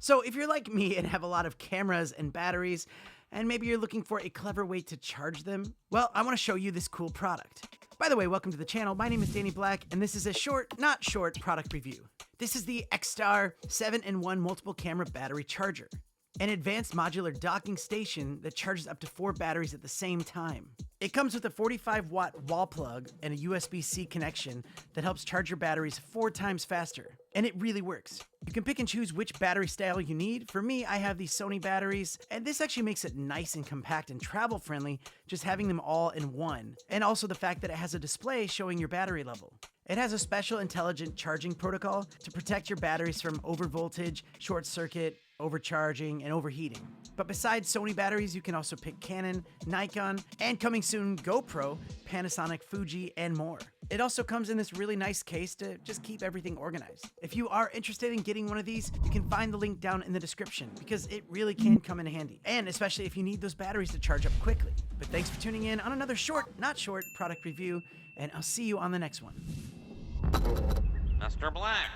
So if you're like me and have a lot of cameras and batteries, and maybe you're looking for a clever way to charge them, well, I want to show you this cool product. By the way, welcome to the channel. My name is Danny Black, and this is a short, not short, product review. This is the X-Star 7-in-1 multiple camera battery charger, an advanced modular docking station that charges up to 4 batteries at the same time. It comes with a 45-watt wall plug and a USB-C connection that helps charge your batteries 4 times faster, and it really works. You can pick and choose which battery style you need. For me, I have these Sony batteries, and this actually makes it nice and compact and travel-friendly, just having them all in one, and also the fact that it has a display showing your battery level. It has a special intelligent charging protocol to protect your batteries from overvoltage, short circuit, overcharging, and overheating. But besides Sony batteries, you can also pick Canon, Nikon, and coming soon, GoPro, Panasonic, Fuji, and more. It also comes in this really nice case to just keep everything organized. If you are interested in getting one of these, you can find the link down in the description because it really can come in handy. And especially if you need those batteries to charge up quickly. But thanks for tuning in on another short, not short, product review, and I'll see you on the next one. Mr. Black.